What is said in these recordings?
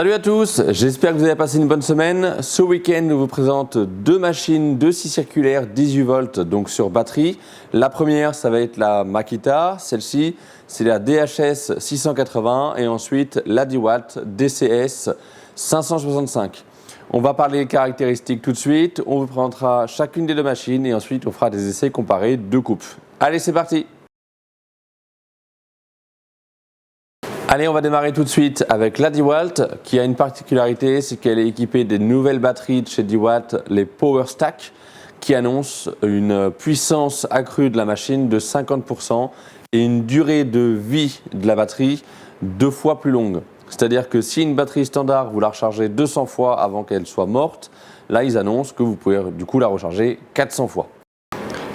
Salut à tous, j'espère que vous avez passé une bonne semaine. Ce week-end, je vous présente deux machines de scie circulaire 18 volts, donc sur batterie. La première, ça va être la Makita, celle-ci, c'est la DHS 680 et ensuite la DeWalt DCS 565. On va parler des caractéristiques tout de suite, on vous présentera chacune des deux machines et ensuite on fera des essais comparés de coupe. Allez, c'est parti! Allez, on va démarrer tout de suite avec la DeWalt qui a une particularité, c'est qu'elle est équipée des nouvelles batteries de chez DeWalt, les PowerStack, qui annoncent une puissance accrue de la machine de 50% et une durée de vie de la batterie 2 fois plus longue. C'est-à-dire que si une batterie standard, vous la rechargez 200 fois avant qu'elle soit morte, là ils annoncent que vous pouvez du coup la recharger 400 fois.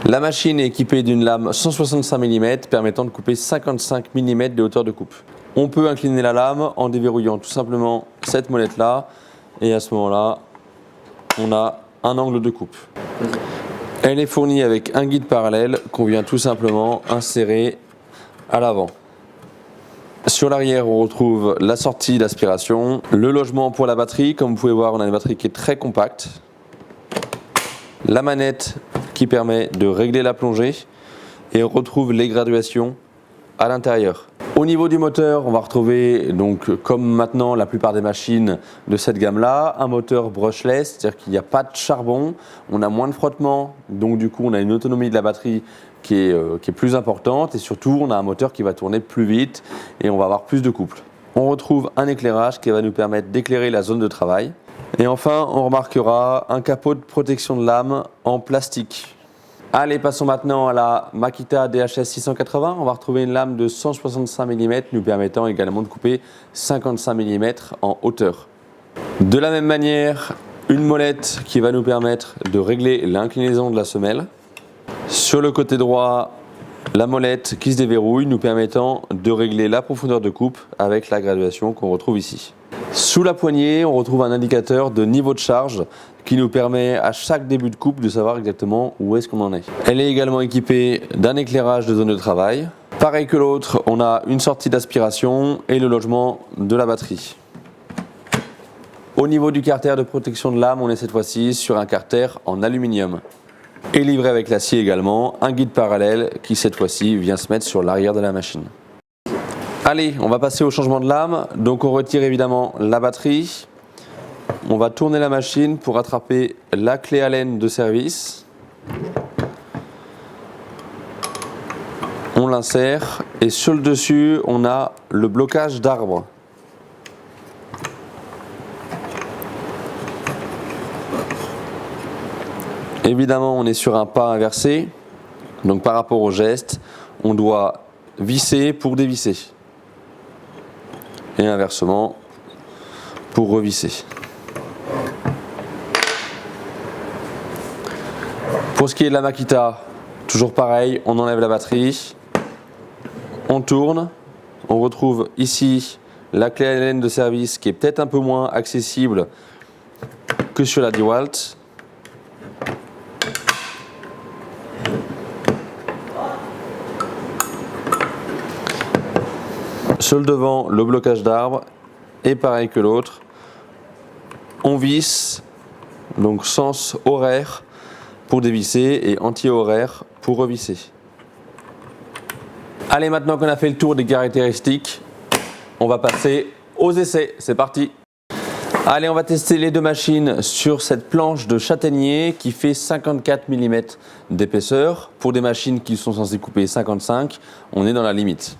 La machine est équipée d'une lame 165 mm permettant de couper 55 mm de hauteur de coupe. On peut incliner la lame en déverrouillant tout simplement cette molette là et à ce moment là on a un angle de coupe. Elle est fournie avec un guide parallèle qu'on vient tout simplement insérer à l'avant. Sur l'arrière on retrouve la sortie d'aspiration, le logement pour la batterie, comme vous pouvez voir on a une batterie qui est très compacte, la manette qui permet de régler la plongée et on retrouve les graduations à l'intérieur. Au niveau du moteur, on va retrouver, donc, comme maintenant la plupart des machines de cette gamme-là, un moteur brushless, c'est-à-dire qu'il n'y a pas de charbon, on a moins de frottement, donc du coup on a une autonomie de la batterie qui est plus importante et surtout on a un moteur qui va tourner plus vite et on va avoir plus de couple. On retrouve un éclairage qui va nous permettre d'éclairer la zone de travail. Et enfin, on remarquera un capot de protection de lame en plastique. Allez, passons maintenant à la Makita DHS 680. On va retrouver une lame de 165 mm nous permettant également de couper 55 mm en hauteur. De la même manière, une molette qui va nous permettre de régler l'inclinaison de la semelle. Sur le côté droit, la molette qui se déverrouille nous permettant de régler la profondeur de coupe avec la graduation qu'on retrouve ici. Sous la poignée, on retrouve un indicateur de niveau de charge qui nous permet à chaque début de coupe de savoir exactement où est-ce qu'on en est. Elle est également équipée d'un éclairage de zone de travail. Pareil que l'autre, on a une sortie d'aspiration et le logement de la batterie. Au niveau du carter de protection de lame, on est cette fois-ci sur un carter en aluminium. Et livré avec l'acier également, un guide parallèle qui cette fois-ci vient se mettre sur l'arrière de la machine. Allez, on va passer au changement de lame. Donc on retire évidemment la batterie. On va tourner la machine pour attraper la clé Allen de service. On l'insère et sur le dessus, on a le blocage d'arbre. Évidemment, on est sur un pas inversé. Donc par rapport au geste, on doit visser pour dévisser. Et inversement pour revisser. Pour ce qui est de la Makita, toujours pareil, on enlève la batterie, on tourne, on retrouve ici la clé Allen de service qui est peut-être un peu moins accessible que sur la DeWalt. Sur le devant, le blocage d'arbre et pareil que l'autre, on visse, donc sens horaire pour dévisser et anti-horaire pour revisser. Allez, maintenant qu'on a fait le tour des caractéristiques, on va passer aux essais. C'est parti! Allez, on va tester les deux machines sur cette planche de châtaignier qui fait 54 mm d'épaisseur. Pour des machines qui sont censées couper 55, on est dans la limite.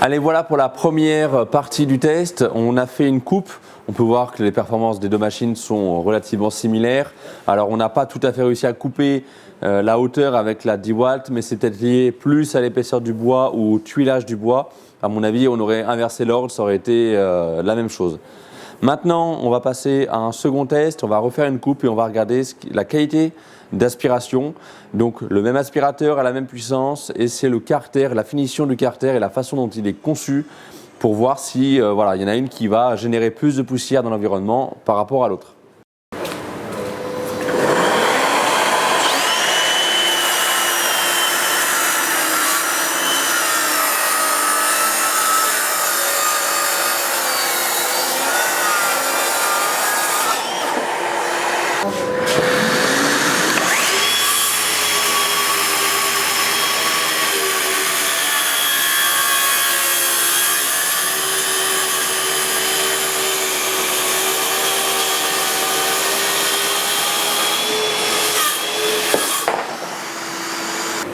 Allez, voilà pour la première partie du test. On a fait une coupe On peut voir que les performances des deux machines sont relativement similaires. Alors on n'a pas tout à fait réussi à couper la hauteur avec la DeWalt, mais c'est peut-être lié plus à l'épaisseur du bois ou au tuilage du bois. À mon avis, on aurait inversé l'ordre, ça aurait été la même chose. Maintenant, on va passer à un second test, on va refaire une coupe et on va regarder la qualité d'aspiration. Donc le même aspirateur à la même puissance et c'est le carter, la finition du carter et la façon dont il est conçu pour voir si voilà, il y en a une qui va générer plus de poussière dans l'environnement par rapport à l'autre.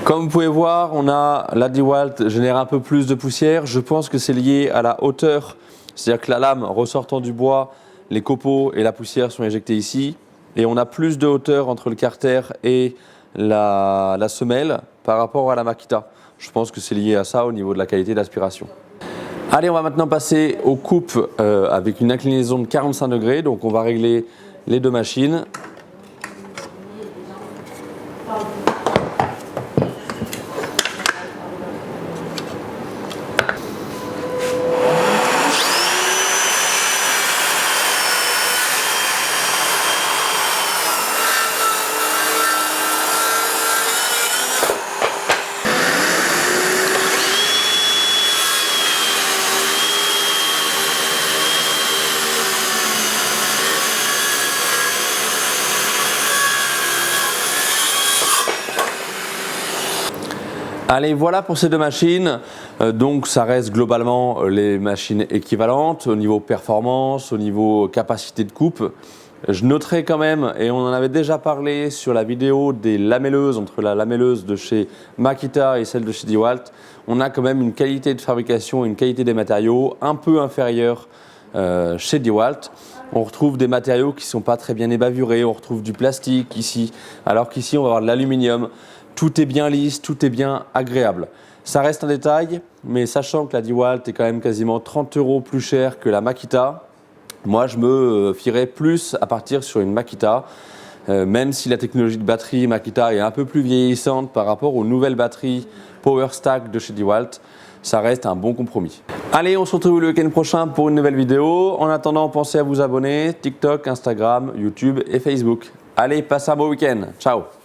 Comme vous pouvez voir, la DeWalt génère un peu plus de poussière. Je pense que c'est lié à la hauteur, c'est-à-dire que la lame ressortant du bois, les copeaux et la poussière sont éjectés ici. Et on a plus de hauteur entre le carter et la semelle par rapport à la Makita. Je pense que c'est lié à ça au niveau de la qualité d'aspiration. Allez, on va maintenant passer aux coupes avec une inclinaison de 45 degrés. Donc on va régler les deux machines. Allez, voilà pour ces deux machines. Donc ça reste globalement les machines équivalentes au niveau performance, au niveau capacité de coupe. Je noterai quand même, et on en avait déjà parlé sur la vidéo des lamelleuses, entre la lamelleuse de chez Makita et celle de chez DeWalt, on a quand même une qualité de fabrication et une qualité des matériaux un peu inférieure chez DeWalt. On retrouve des matériaux qui ne sont pas très bien ébavurés, on retrouve du plastique ici, alors qu'ici on va avoir de l'aluminium. Tout est bien lisse, tout est bien agréable. Ça reste un détail, mais sachant que la DeWalt est quand même quasiment 30 € plus cher que la Makita, moi je me fierais plus à partir sur une Makita, même si la technologie de batterie Makita est un peu plus vieillissante par rapport aux nouvelles batteries PowerStack de chez DeWalt, ça reste un bon compromis. Allez, on se retrouve le week-end prochain pour une nouvelle vidéo. En attendant, pensez à vous abonner, TikTok, Instagram, YouTube et Facebook. Allez, passez un beau week-end. Ciao!